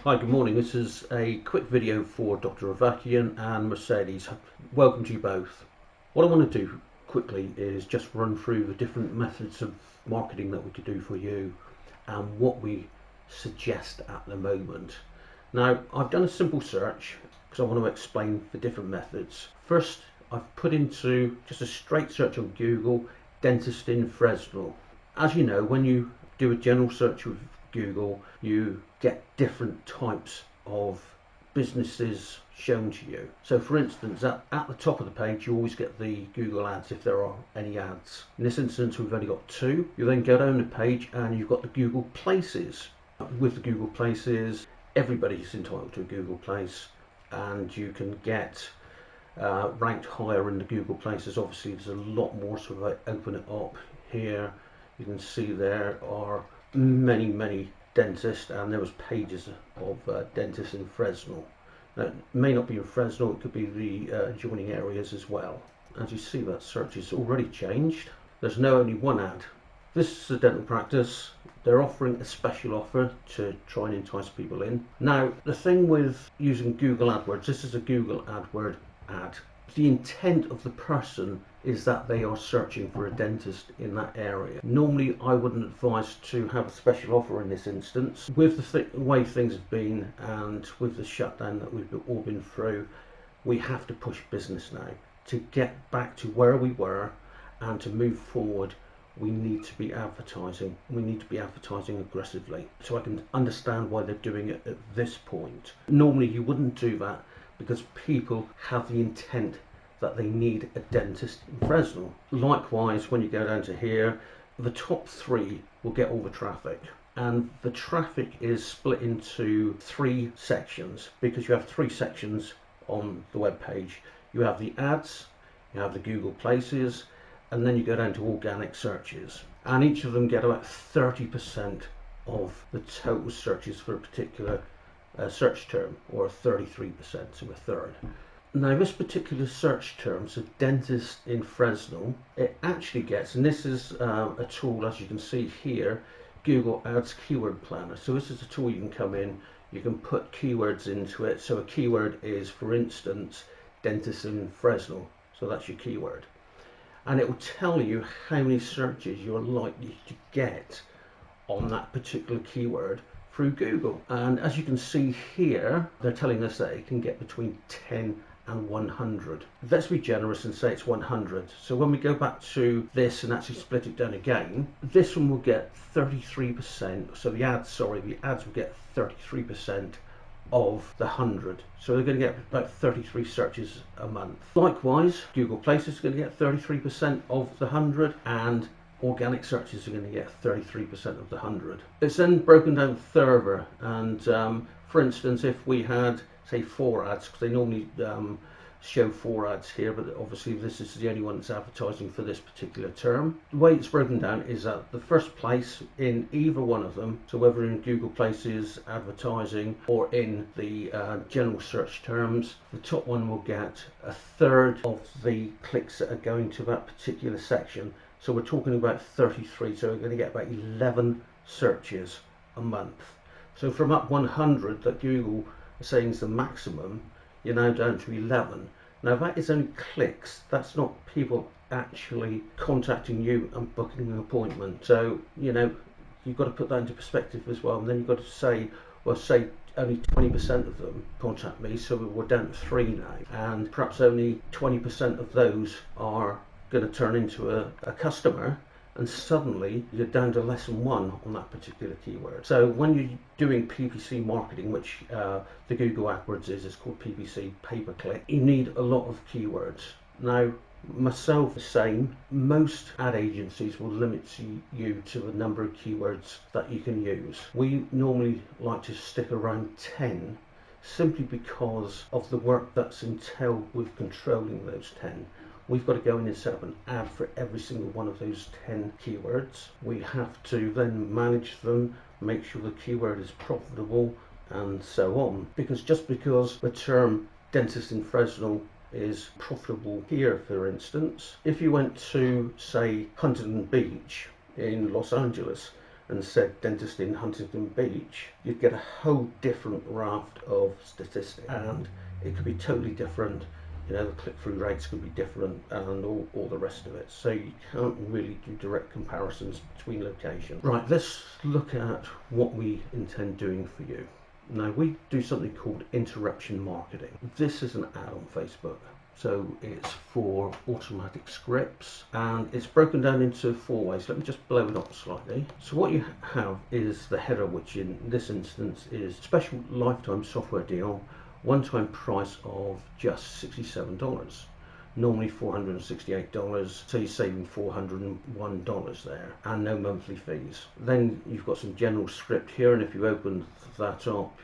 Hi, good morning. This is a quick video for Dr. Avakian and Mercedes. Welcome to you both. What I want to do quickly is just run through the different methods of marketing that we could do for you and what we suggest at the moment. Now, I've done a simple search because I want to explain the different methods. First, I've put into just a straight search on Google, dentist in Fresno. As you know, when you do a general search with Google, you get different types of businesses shown to you. So for instance, at the top of the page, you always get the Google ads if there are any ads. In this instance, we've only got two. You then go down the page and you've got the Google Places. With the Google Places, everybody's entitled to a Google Place, and you can get ranked higher in the Google Places. Obviously, there's a lot more, so if I open it up here, you can see there are many dentists, and there was pages of dentists in Fresno. Now, it may not be in Fresno, it could be the adjoining areas as well. As you see, that search is already changed. There's now only one ad. This is a dental practice. They're offering a special offer to try and entice people in. Now, the thing with using Google AdWords, this is a Google AdWord ad. The intent of the person is that they are searching for a dentist in that area. Normally, I wouldn't advise to have a special offer in this instance. With the way things have been and with the shutdown that we've all been through, we have to push business now. To get back to where we were and to move forward, we need to be advertising. We need to be advertising aggressively. So I can understand why they're doing it at this point. Normally, you wouldn't do that because people have the intent that they need a dentist in Fresno. Likewise, when you go down to here, the top three will get all the traffic. And the traffic is split into three sections because you have three sections on the web page. You have the ads, you have the Google Places, and then you go down to organic searches. And each of them get about 30% of the total searches for a particular search term, or 33%, so a third. Now, this particular search term, so dentist in Fresno, it actually gets, and this is a tool, as you can see here, Google Ads Keyword Planner. So this is a tool you can come in, you can put keywords into it. So a keyword is, for instance, dentist in Fresno. So that's your keyword. And it will tell you how many searches you're likely to get on that particular keyword through Google. And as you can see here, they're telling us that it can get between 10 and 100. Let's be generous and say it's 100. So when we go back to this and actually split it down again, this one will get 33%. So the ads will get 33% of the 100. So they're going to get about 33 searches a month. Likewise, Google Places is going to get 33% of the 100, and organic searches are going to get 33% of the 100. It's then broken down further, and for instance, if we had, say, 4 ads, because they normally show 4 ads here, but obviously this is the only one that's advertising for this particular term. The way it's broken down is that the first place in either one of them, so whether in Google Places advertising or in the general search terms, the top one will get a third of the clicks that are going to that particular section. So we're talking about 33, so we're going to get about 11 searches a month. So from up 100 that Google is saying is the maximum, you're now down to 11. Now that is only clicks, that's not people actually contacting you and booking an appointment. So, you know, you've got to put that into perspective as well. And then you've got to say, well, say only 20% of them contact me, so we're down to 3 now. And perhaps only 20% of those are going to turn into a customer, and suddenly you're down to less than 1 on that particular keyword. So when you're doing PPC marketing, which the Google AdWords is called PPC, pay-per-click, you need a lot of keywords. Now, myself the same, most ad agencies will limit you to the number of keywords that you can use. We normally like to stick around 10, simply because of the work that's entailed with controlling those 10. We've got to go in and set up an ad for every single one of those 10 keywords. We have to then manage them, make sure the keyword is profitable, and so on. Because just because the term dentist in Fresno is profitable here, for instance, if you went to, say, Huntington Beach in Los Angeles and said dentist in Huntington Beach, you'd get a whole different raft of statistics, and it could be totally different. You know, the click-through rates could be different and all the rest of it. So you can't really do direct comparisons between locations. Right, let's look at what we intend doing for you. Now, we do something called interruption marketing. This is an ad on Facebook. So it's for automatic scripts, and it's broken down into 4 ways. Let me just blow it up slightly. So what you have is the header, which in this instance is special lifetime software deal, one-time price of just $67. Normally $468, so you're saving $401 there, and no monthly fees. Then you've got some general script here, and if you open that up,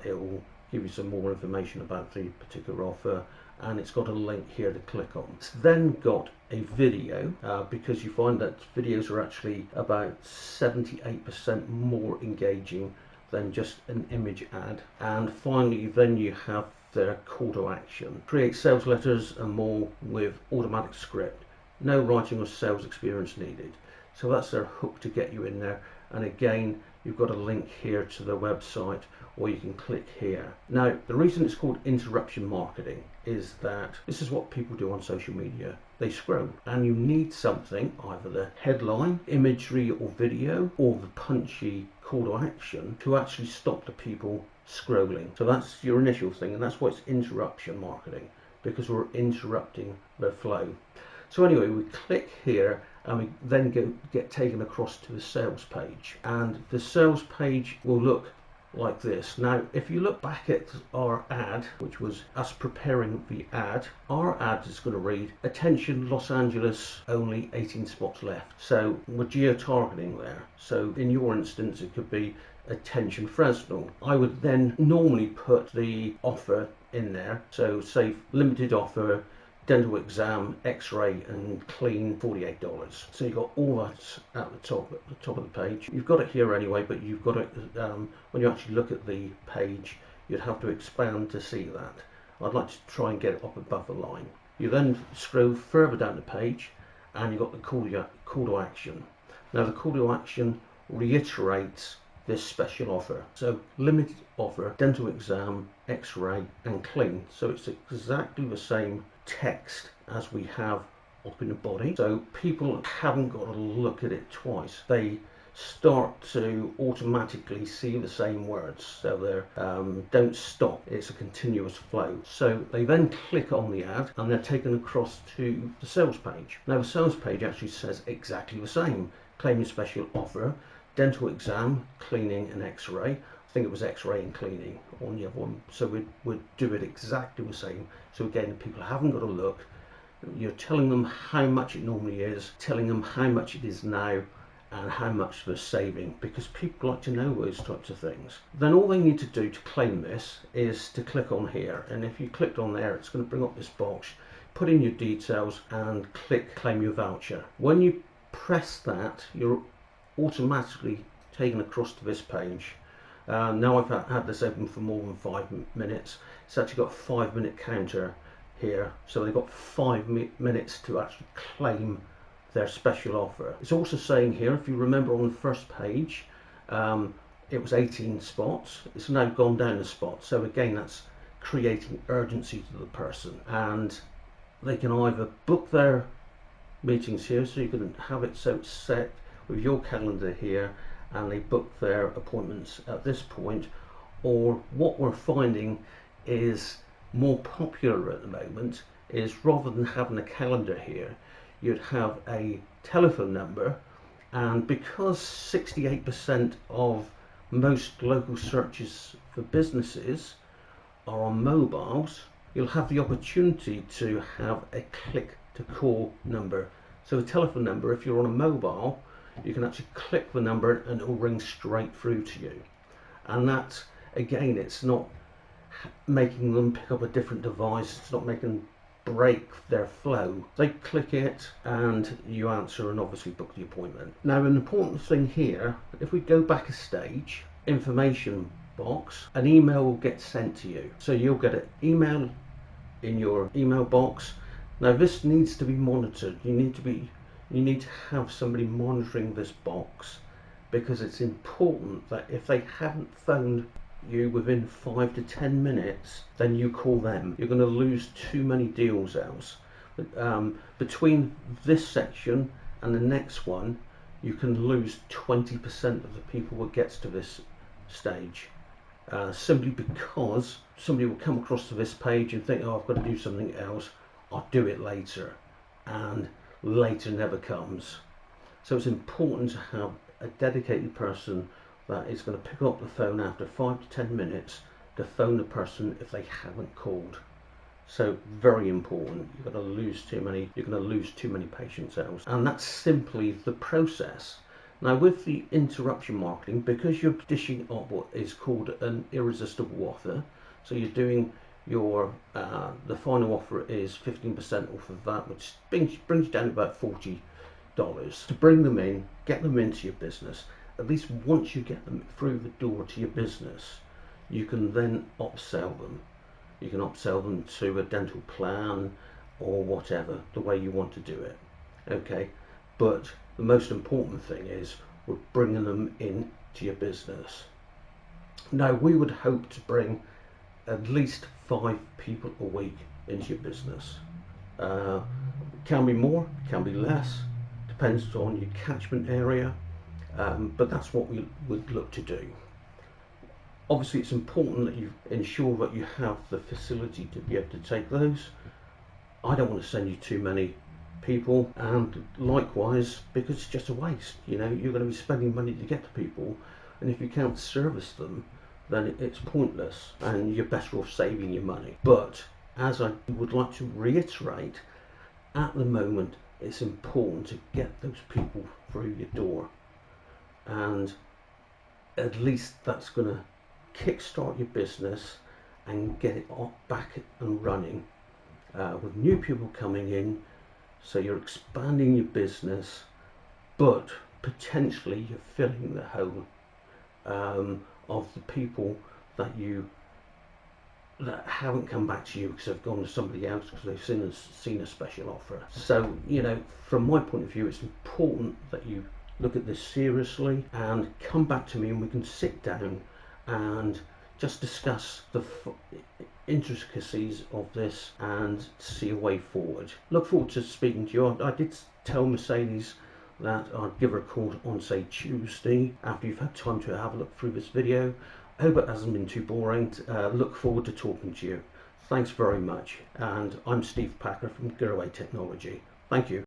it will give you some more information about the particular offer, and it's got a link here to click on. It's then got a video, because you find that videos are actually about 78% more engaging than just an image ad. And finally, then you have their call to action. Create sales letters and more with automatic script. No writing or sales experience needed. So that's their hook to get you in there. And again, you've got a link here to their website, or you can click here. Now, the reason it's called interruption marketing is that this is what people do on social media. They scroll, and you need something, either the headline, imagery or video, or the punchy call to action to actually stop the people scrolling. So that's your initial thing, and that's why it's interruption marketing, because we're interrupting the flow. So anyway, we click here, and we then get taken across to the sales page, and the sales page will look like this. Now, if you look back at our ad, which was us preparing the ad, our ad is going to read, attention Los Angeles, only 18 spots left. So we're geo-targeting there. So in your instance, it could be attention Fresno. I would then normally put the offer in there. So say limited offer, dental exam, x-ray and clean, $48. So you've got all that at the top of the page. You've got it here anyway, but you've got it when you actually look at the page, you'd have to expand to see that. I'd like to try and get it up above the line. You then scroll further down the page, and you've got the call to action. Now the call to action reiterates this special offer. So limited offer, dental exam, x-ray and clean. So it's exactly the same text as we have up in the body. So people haven't got to look at it twice. They start to automatically see the same words. So they're don't stop. It's a continuous flow. So they then click on the ad, and they're taken across to the sales page. Now the sales page actually says exactly the same. Claiming special offer, dental exam, cleaning and x-ray. I think it was x-ray and cleaning on the other one. So we'd do it exactly the same. So again, people haven't got to look. You're telling them how much it normally is, telling them how much it is now, and how much they're saving, because people like to know those types of things. Then all they need to do to claim this is to click on here. And if you clicked on there, it's going to bring up this box, put in your details and click claim your voucher. When you press that, you're automatically taken across to this page. Now I've had this open for more than 5 minutes. It's actually got a 5-minute counter here, so they've got 5 minutes to actually claim their special offer. It's also saying here, if you remember on the first page, it was 18 spots. It's now gone down a spot. So again, that's creating urgency to the person, and they can either book their meetings here, so you can have it so it's set with your calendar here, and they book their appointments at this point. Or what we're finding is more popular at the moment is, rather than having a calendar here, you'd have a telephone number, and because 68% of most local searches for businesses are on mobiles, you'll have the opportunity to have a click to call number. So a telephone number, if you're on a mobile, you can actually click the number and it will ring straight through to you. And that, again, it's not making them pick up a different device, it's not making break their flow. They click it and you answer and obviously book the appointment. Now, an important thing here, if we go back a stage, information box, an email will get sent to you. So you'll get an email in your email box. Now this needs to be monitored. You need to have somebody monitoring this box because it's important that if they haven't phoned you within 5 to 10 minutes, then you call them. You're going to lose too many deals else. Between this section and the next one, you can lose 20% of the people that gets to this stage, simply because somebody will come across to this page and think, oh, I've got to do something else, I'll do it later, and later never comes. So it's important to have a dedicated person that is going to pick up the phone after 5 to 10 minutes to phone the person if they haven't called. So very important. You're going to lose too many patient sales, and that's simply the process. Now with the interruption marketing, because you're dishing up what is called an irresistible offer, so you're doing your the final offer is 15% off of that, which brings down about $40 to bring them in, get them into your business. At least once you get them through the door to your business, you can then upsell them. You can upsell them to a dental plan or whatever, the way you want to do it. Okay, but the most important thing is we're bringing them into your business. Now we would hope to bring at least 5 people a week into your business. Can be more, can be less, depends on your catchment area, but that's what we would look to do. Obviously it's important that you ensure that you have the facility to be able to take those. I don't want to send you too many people, and likewise, because it's just a waste. You know, you're going to be spending money to get to people, and if you can't service them, then it's pointless and you're better off saving your money. But as I would like to reiterate, at the moment it's important to get those people through your door, and at least that's going to kickstart your business and get it back and running, with new people coming in. So you're expanding your business, but potentially you're filling the hole of the people that haven't come back to you because they've gone to somebody else because they've seen a special offer. So, you know, from my point of view, it's important that you look at this seriously and come back to me, and we can sit down and just discuss the intricacies of this and see a way forward. Look forward to speaking to you. I did tell Mercedes that I'd give her a call on, say, Tuesday, after you've had time to have a look through this video. I hope it hasn't been too boring. Look forward to talking to you. Thanks very much. And I'm Steve Packer from Getaway Technology. Thank you.